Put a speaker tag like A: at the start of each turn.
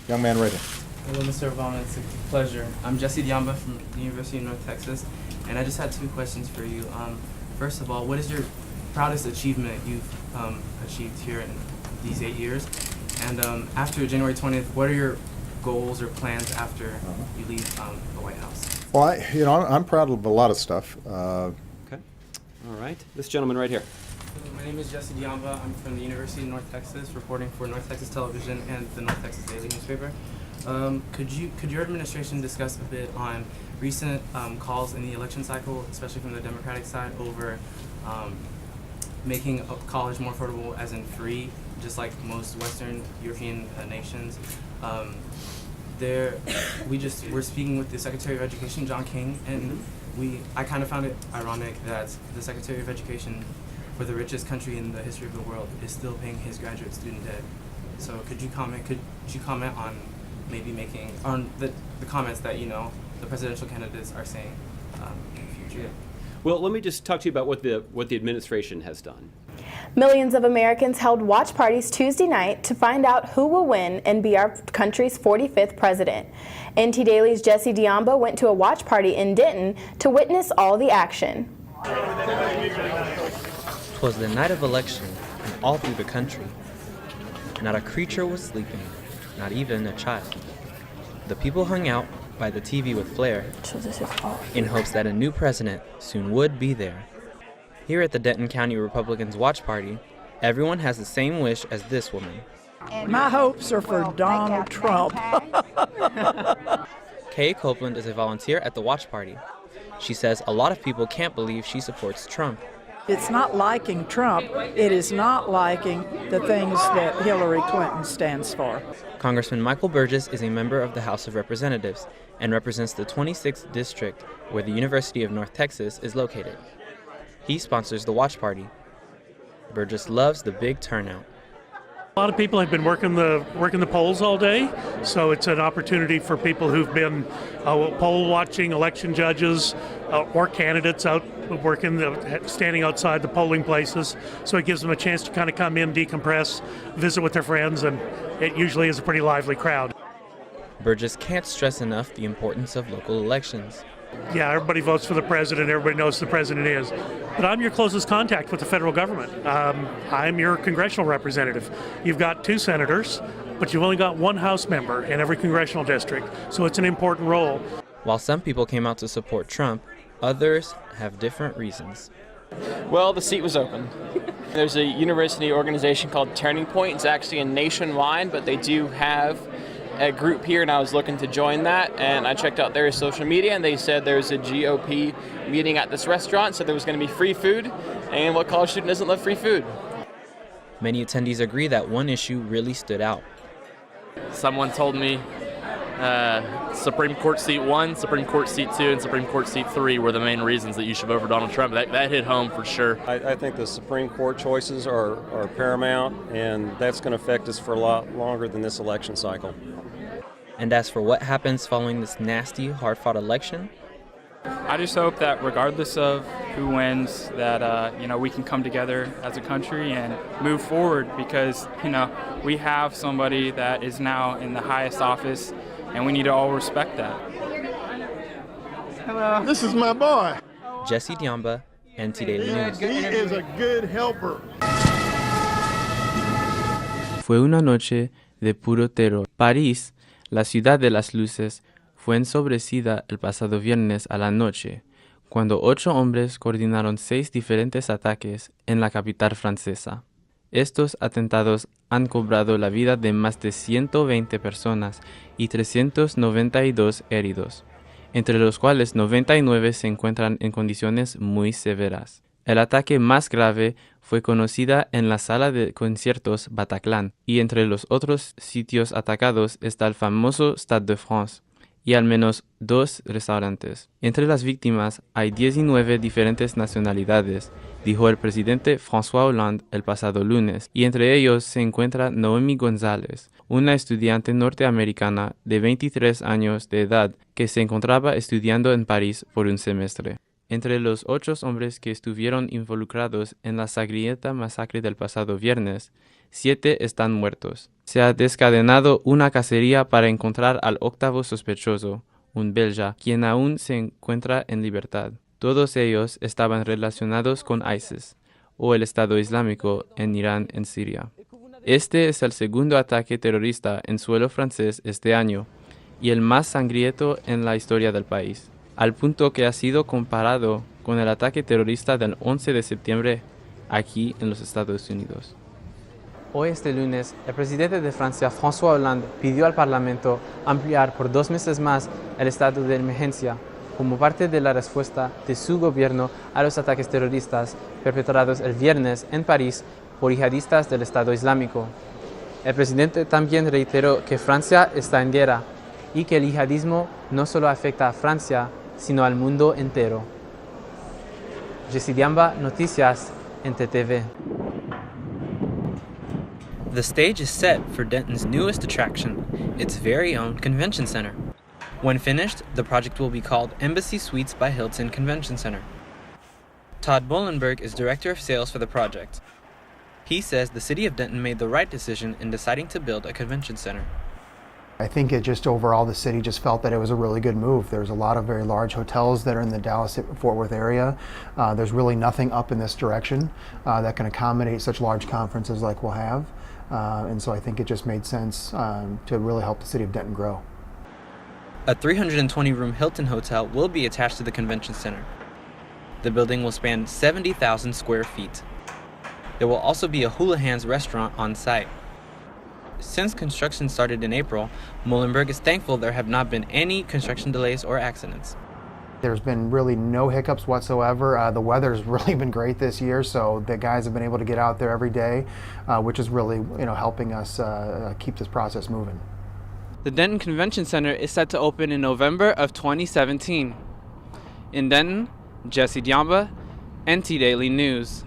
A: Young man right here.
B: Hello, Mr. Obama. It's a pleasure. I'm Jessy Diamba from the University of North Texas, and I just had 2 questions for you. First of all, what is your proudest achievement you've achieved here in these 8 years? And after January 20th, what are your goals or plans after you leave the White House?
A: Well, I'm proud of a lot of stuff.
C: Okay. All right. This gentleman right here.
B: My name is Jessy Diamba. I'm from the University of North Texas, reporting for North Texas Television and the North Texas Daily newspaper. Could your administration discuss a bit on recent calls in the election cycle, especially from the Democratic side, over making college more affordable, as in free, just like most Western European nations? We're speaking with the Secretary of Education, John King, and I kind of found it ironic that the Secretary of Education for the richest country in the history of the world is still paying his graduate student debt. So could you comment on maybe making on the comments that the presidential candidates are saying in the future?
C: Well, let me just talk to you about what the administration has done.
D: Millions of Americans held watch parties Tuesday night to find out who will win and be our country's 45th president. NT Daily's Jessy Diamba went to a watch party in Denton to witness all the action.
E: 'Twas the night of election, and all through the country, not a creature was sleeping, not even a child. The people hung out by the TV with flair, in hopes that a new president soon would be there. Here at the Denton County Republicans Watch Party, everyone has the same wish as this woman.
F: My hopes are for Donald Trump.
E: Kay Copeland is a volunteer at the watch party. She says a lot of people can't believe she supports Trump.
F: It's not liking Trump, it is not liking the things that Hillary Clinton stands for.
E: Congressman Michael Burgess is a member of the House of Representatives and represents the 26th district where the University of North Texas is located. He sponsors the watch party. Burgess loves the big turnout.
G: A lot of people have been working the polls all day, so it's an opportunity for people who've been poll watching, election judges, or candidates out working, standing outside the polling places. So it gives them a chance to kind of come in, decompress, visit with their friends, and it usually is a pretty lively crowd.
E: Burgess can't stress enough the importance of local elections.
G: Yeah, everybody votes for the president. Everybody knows who the president is. But I'm your closest contact with the federal government. I'm your congressional representative. You've got 2 senators, but you've only got 1 House member in every congressional district. So it's an important role.
E: While some people came out to support Trump, others have different reasons.
H: Well, the seat was open. There's a university organization called Turning Point. It's actually a nationwide, but they do have a group here, and I was looking to join that, and I checked out their social media, and they said there's a GOP meeting at this restaurant, so there was going to be free food, and what college student doesn't love free food?
E: Many attendees agree that one issue really stood out.
I: Someone told me Supreme Court seat 1, Supreme Court seat 2, and Supreme Court seat 3 were the main reasons that you should vote for Donald Trump. That hit home for sure.
J: I think the Supreme Court choices are paramount, and that's going to affect us for a lot longer than this election cycle.
E: And as for what happens following this nasty, hard-fought election,
K: I just hope that regardless of who wins, that we can come together as a country and move forward, because we have somebody that is now in the highest office, and we need to all respect that.
L: Hello. This is my boy.
E: Jessy Diamba, NT Daily News.
L: He is a good helper.
M: Fue una noche de puro terror. París, la ciudad de las luces, fue ensobrecida el pasado viernes a la noche, cuando 8 hombres coordinaron 6 diferentes ataques en la capital francesa. Estos atentados han cobrado la vida de más de 120 personas y 392 heridos, entre los cuales 99 se encuentran en condiciones muy severas. El ataque más grave fue conocida en la sala de conciertos Bataclan, y entre los otros sitios atacados está el famoso Stade de France y al menos 2 restaurantes. Entre las víctimas hay 19 diferentes nacionalidades, dijo el presidente François Hollande el pasado lunes, y entre ellos se encuentra Noemi González, una estudiante norteamericana de 23 años de edad que se encontraba estudiando en París por un semestre. Entre los 8 hombres que estuvieron involucrados en la sangrienta masacre del pasado viernes, 7 están muertos. Se ha desencadenado una cacería para encontrar al 8º sospechoso, un belga, quien aún se encuentra en libertad. Todos ellos estaban relacionados con ISIS, o el Estado Islámico, en Irán y Siria. Este es el segundo ataque terrorista en suelo francés este año, y el más sangriento en la historia del país, al punto que ha sido comparado con el ataque terrorista del 11 de septiembre aquí en los Estados Unidos. Hoy, este lunes, el presidente de Francia, François Hollande, pidió al Parlamento ampliar por 2 meses más el estado de emergencia como parte de la respuesta de su gobierno a los ataques terroristas perpetrados el viernes en París por yihadistas del Estado Islámico. El presidente también reiteró que Francia está en guerra y que el yihadismo no solo afecta a Francia, sino al mundo entero. Jessy Diamba, Noticias, NTTV.
E: The stage is set for Denton's newest attraction, its very own convention center. When finished, the project will be called Embassy Suites by Hilton Convention Center. Todd Bolenberg is director of sales for the project. He says the city of Denton made the right decision in deciding to build a convention center.
N: I think it just overall the city just felt that it was a really good move. There's a lot of very large hotels that are in the Dallas-Fort Worth area. There's really nothing up in this direction that can accommodate such large conferences like we'll have. And so I think it just made sense to really help the city of Denton grow.
E: A 320-room Hilton hotel will be attached to the convention center. The building will span 70,000 square feet. There will also be a Hula Hands restaurant on site. Since construction started in April, Molenberg is thankful there have not been any construction delays or accidents.
N: There's been really no hiccups whatsoever. The weather's really been great this year, so the guys have been able to get out there every day, which is really helping us keep this process moving.
M: The Denton Convention Center is set to open in November of 2017. In Denton, Jessy Diamba, NT Daily News.